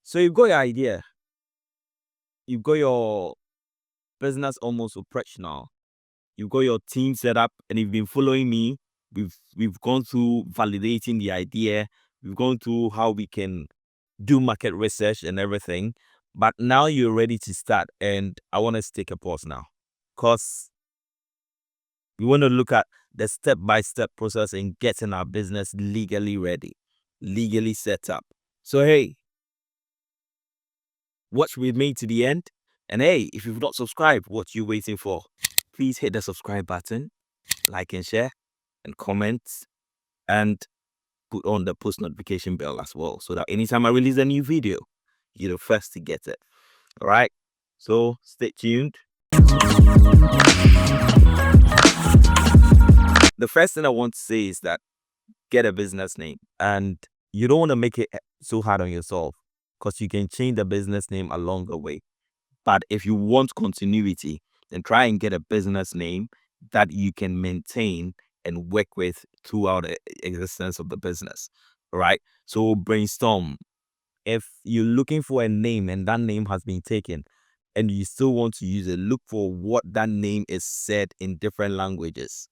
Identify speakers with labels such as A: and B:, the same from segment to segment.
A: So you've got your idea, you've got your business almost operational, you've got your team set up, and you've been following me. We've gone through validating the idea. We've gone through how we can do market research and everything. But now you're ready to start, and I want us to take a pause now, because we want to look at the step-by-step process in getting our business legally ready, legally set up. So hey, watch with me to the end. And hey, if you've not subscribed, what you waiting for? Please hit the subscribe button, like and share, and comment, and put on the post notification bell as well, so that anytime I release a new video, you're the first to get it. All right, so stay tuned. The first thing I want to say is that get a business name, and you don't want to make it so hard on yourself, because you can change the business name along the way. But if you want continuity, then try and get a business name that you can maintain and work with throughout the existence of the business. Right? So brainstorm. If you're looking for a name and that name has been taken and you still want to use it, look for what that name is said in different languages.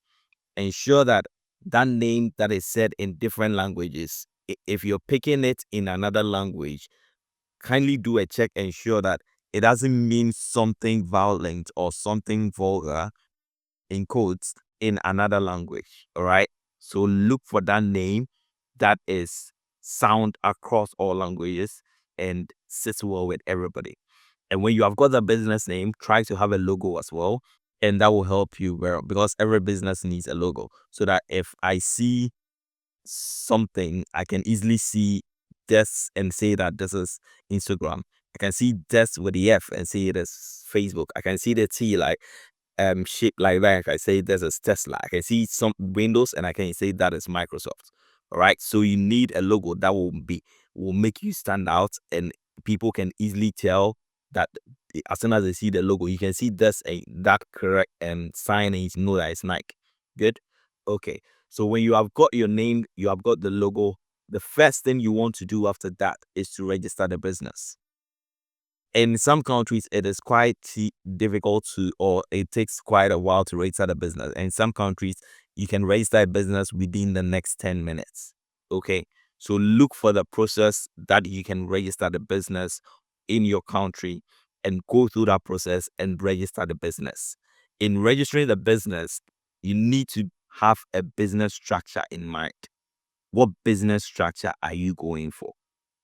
A: Ensure that that name that is said in different languages, if you're picking it in another language, kindly do a check, ensure that it doesn't mean something violent or something vulgar, in quotes, in another language. All right, so look for that name that is sound across all languages and sits well with everybody. And when you have got the business name, try to have a logo as well, and that will help you well, because every business needs a logo, so that if I see something, I can easily see this and say that this is Instagram. I can see this with the F and say it is Facebook. I can see the T like shaped like that. I say this is Tesla. I can see some Windows and I can say that is Microsoft. All right. So you need a logo that will make you stand out, and people can easily tell that as soon as they see the logo, you can see this that correct sign, and you know that it's Nike. Good. Okay. So when you have got your name, you have got the logo, the first thing you want to do after that is to register the business. In some countries, it is quite difficult to, or it takes quite a while to register the business. In some countries, you can register a business within the next 10 minutes. Okay. So look for the process that you can register the business in your country, and go through that process and register the business. In registering the business, you need to have a business structure in mind. What business structure are you going for?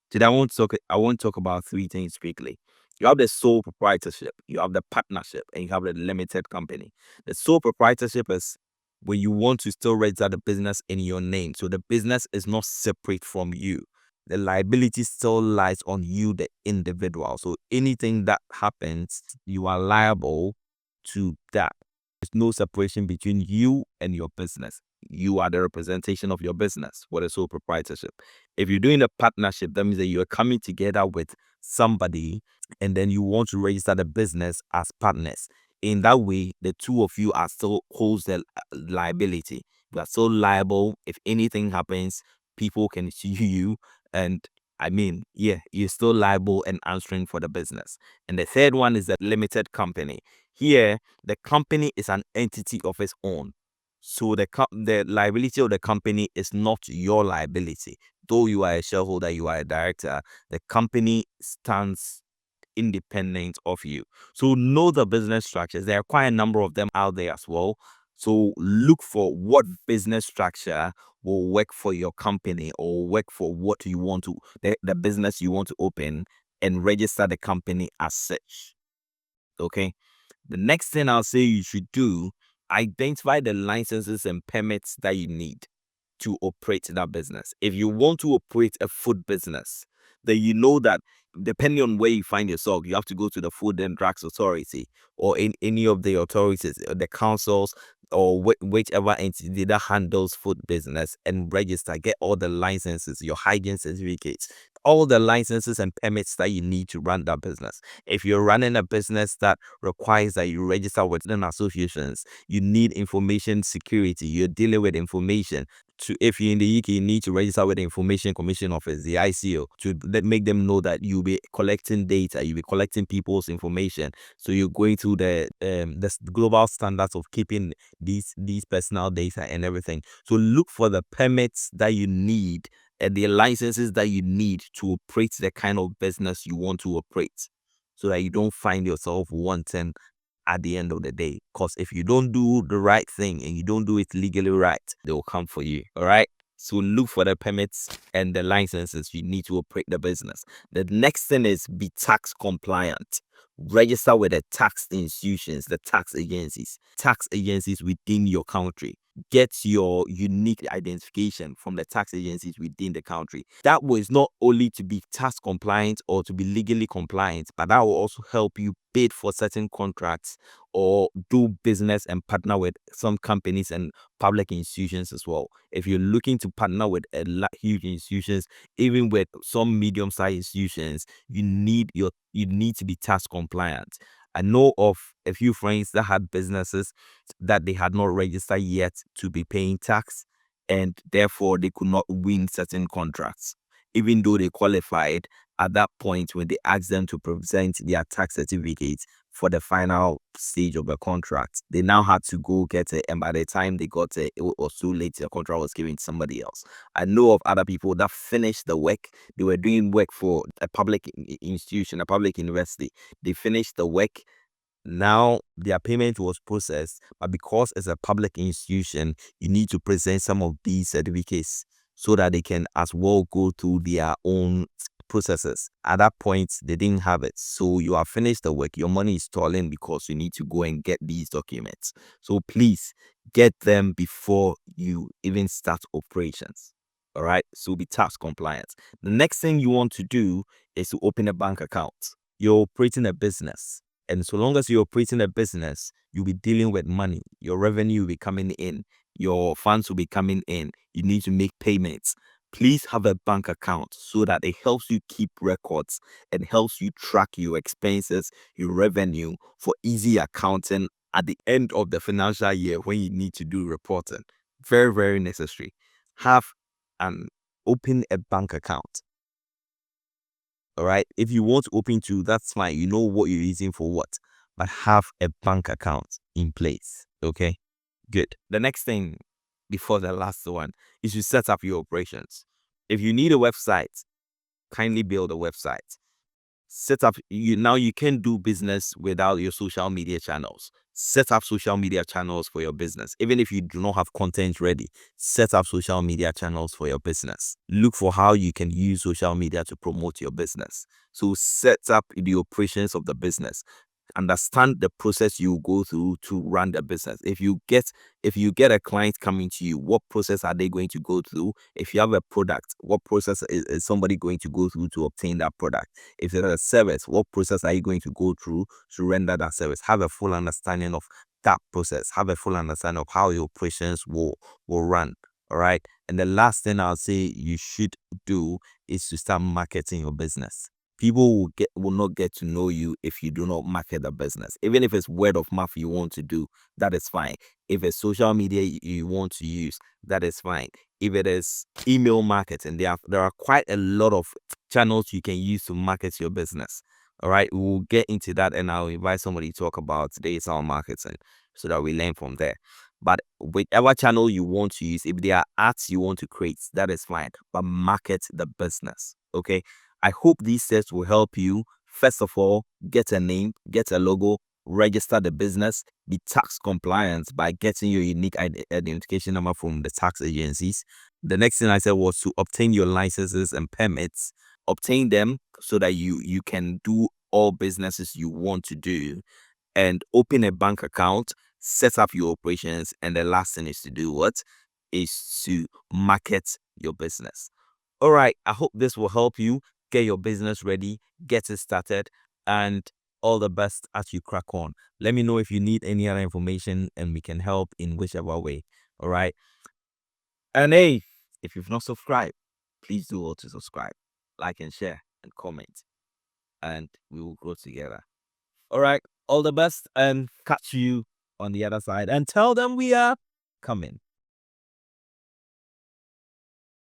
A: Today, I want to talk about three things quickly. You have the sole proprietorship, you have the partnership, and you have the limited company. The sole proprietorship is when you want to still register the business in your name. So the business is not separate from you. The liability still lies on you, the individual. So anything that happens, you are liable to that. There's no separation between you and your business. You are the representation of your business with a sole proprietorship. If you're doing a partnership, that means that you're coming together with somebody, and then you want to register the business as partners. In that way, the two of you are still holds the liability. You are still liable. If anything happens, people can sue you, and I mean, yeah, you're still liable and answering for the business. And the third one is the limited company. Here, the company is an entity of its own. So the liability of the company is not your liability. Though you are a shareholder, you are a director, the company stands independent of you. So know the business structures. There are quite a number of them out there as well. So look for what business structure will work for your company, or work for what you want to, the business you want to open, and register the company as such. Okay. The next thing I'll say you should do, identify the licenses and permits that you need to operate that business. If you want to operate a food business, then you know that depending on where you find yourself, you have to go to the Food and Drugs Authority, or in any of the authorities, the councils, or whichever entity that handles food business, and register, get all the licenses, your hygiene certificates, all the licenses and permits that you need to run that business. If you're running a business that requires that you register with certain associations, you need information security. You're dealing with information. If you're in the UK, you need to register with the Information Commission Office, the ICO, to make them know that you'll be collecting data, you'll be collecting people's information. So you're going through the global standards of keeping these personal data and everything. So look for the permits that you need and the licenses that you need to operate the kind of business you want to operate, so that you don't find yourself wanting at the end of the day. Because if you don't do the right thing and you don't do it legally right, they will come for you. All right. So look for the permits and the licenses you need to operate the business. The next thing is be tax compliant. Register with the tax institutions, the tax agencies within your country. Get your unique identification from the tax agencies within the country. That was not only to be tax compliant or to be legally compliant, but that will also help you bid for certain contracts or do business and partner with some companies and public institutions as well. If you're looking to partner with huge institutions, even with some medium-sized institutions, you need to be tax compliant. I know of a few friends that had businesses that they had not registered yet to be paying tax, and therefore they could not win certain contracts. Even though they qualified, at that point when they asked them to present their tax certificates for the final stage of the contract, they now had to go get it, and by the time they got it, it was too late. The contract was given to somebody else. I know of other people that finished the work. They were doing work for a public institution, a public university. They finished the work. Now their payment was processed, but because it's a public institution, you need to present some of these certificates so that they can as well go through their own processes. At that point, they didn't have it. So you have finished the work. Your money is stolen because you need to go and get these documents. So please get them before you even start operations. All right. So be tax compliant. The next thing you want to do is to open a bank account. You're operating a business. And so long as you're operating a business, you'll be dealing with money. Your revenue will be coming in. Your funds will be coming in. You need to make payments. Please have a bank account so that it helps you keep records and helps you track your expenses, your revenue for easy accounting at the end of the financial year when you need to do reporting. Very, very necessary. Have an open a bank account. All right. If you want to open two, that's fine. You know what you're using for what, but have a bank account in place. Okay. Good. The next thing before the last one is to set up your operations. If you need a website, kindly build a website. Set up you can do business without your social media channels. Set up social media channels for your business. Even if you do not have content ready, set up social media channels for your business. Look for how you can use social media to promote your business. So set up the operations of the business. Understand the process you go through to run the business. If you get a client coming to you, what process are they going to go through? If you have a product, what process is somebody going to go through to obtain that product? If there's a service, what process are you going to go through to render that service? Have a full understanding of that process. Have a full understanding of how your operations will run. All right. And the last thing I'll say you should do is to start marketing your business. People will not get to know you if you do not market the business. Even if it's word of mouth you want to do, that is fine. If it's social media you want to use, that is fine. If it is email marketing, there are quite a lot of channels you can use to market your business. All right, we'll get into that, and I'll invite somebody to talk about digital marketing so that we learn from there. But whichever channel you want to use, if there are ads you want to create, that is fine. But market the business. Okay. I hope these steps will help you. First of all, get a name, get a logo, register the business, be tax compliant by getting your unique identification number from the tax agencies. The next thing I said was to obtain your licenses and permits. Obtain them so that you can do all businesses you want to do, and open a bank account, set up your operations, and the last thing is to do what? Is to market your business. All right, I hope this will help you get your business ready, get it started, and all the best as you crack on. Let me know if you need any other information and we can help in whichever way. All right. And hey, if you've not subscribed, please do also subscribe. like and share and comment, and we will grow together. All right. All the best and catch you on the other side and tell them we are coming.